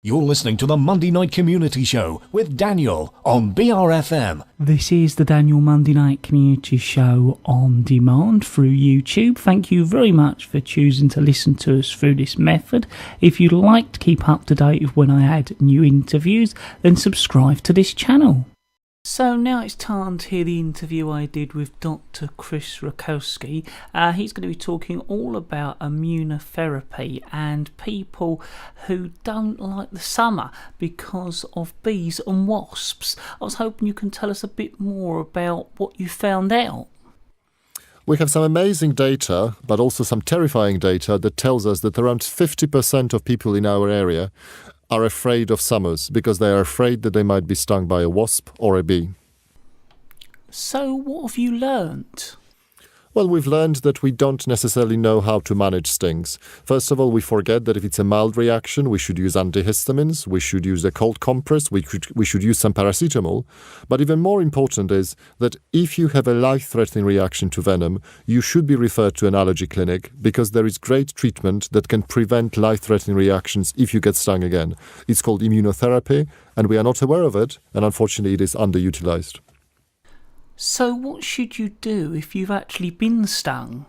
You're listening to the Monday Night Community Show with Daniel on BRFM. This is the Daniel Monday Night Community Show on demand through YouTube. Thank you very much for choosing to listen to us through this method. If you'd like to keep up to date with when I add new interviews, then subscribe to this channel. So now it's time to hear the interview I did with Dr Chris Rutkowski. He's going to be talking all about immunotherapy and people who don't like the summer because of bees and wasps. I was hoping you can tell us a bit more about what you found out. We have some amazing data, but also some terrifying data that tells us that around 50% of people in our area are afraid of summers because they are afraid that they might be stung by a wasp or a bee. So what have you learnt? Well, we've learned that we don't necessarily know how to manage stings. First of all, we forget that if it's a mild reaction, we should use antihistamines, we should use a cold compress, we should use some paracetamol. But even more important is that if you have a life-threatening reaction to venom, you should be referred to an allergy clinic because there is great treatment that can prevent life-threatening reactions if you get stung again. It's called immunotherapy, and we are not aware of it, and unfortunately it is underutilized. So what should you do if you've actually been stung?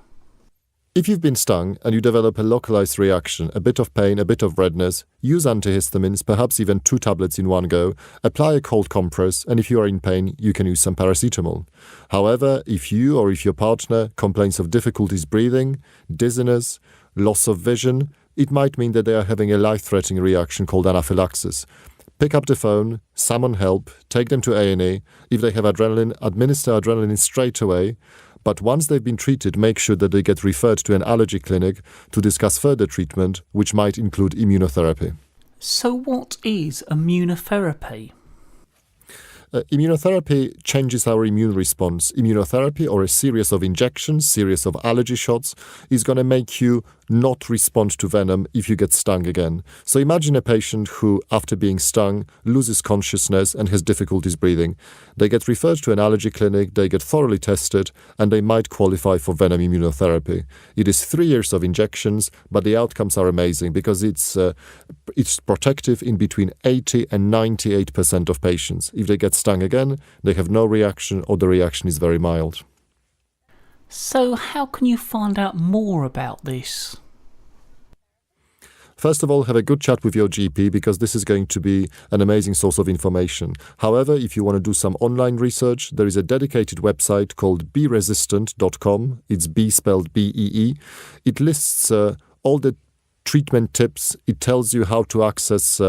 If you've been stung and you develop a localized reaction, a bit of pain, a bit of redness, use antihistamines, perhaps even 2 tablets in one go, apply a cold compress, and if you are in pain, you can use some paracetamol. However, if you or if your partner complains of difficulties breathing, dizziness, loss of vision, it might mean that they are having a life-threatening reaction called anaphylaxis. Pick up the phone, summon help, take them to A&E. If they have adrenaline, administer adrenaline straight away. But once they've been treated, make sure that they get referred to an allergy clinic to discuss further treatment, which might include immunotherapy. So what is immunotherapy? Immunotherapy changes our immune response. Immunotherapy, or a series of injections, series of allergy shots, is going to make you not respond to venom if you get stung again. So imagine a patient who, after being stung, loses consciousness and has difficulties breathing. They get referred to an allergy clinic, they get thoroughly tested, and they might qualify for venom immunotherapy. It is 3 years of injections, but the outcomes are amazing because it's protective in between 80 and 98% of patients. If they get stung again, they have no reaction or the reaction is very mild. So how can you find out more about this? First of all, have a good chat with your GP because this is going to be an amazing source of information. However, if you want to do some online research, there is a dedicated website called beresistant.com. It's B spelled B-E-E. It lists all the treatment tips. It tells you how to access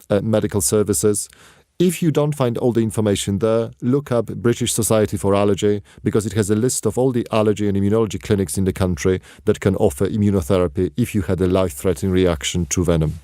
medical services. If you don't find all the information there, look up British Society for Allergy because it has a list of all the allergy and immunology clinics in the country that can offer immunotherapy if you had a life-threatening reaction to venom.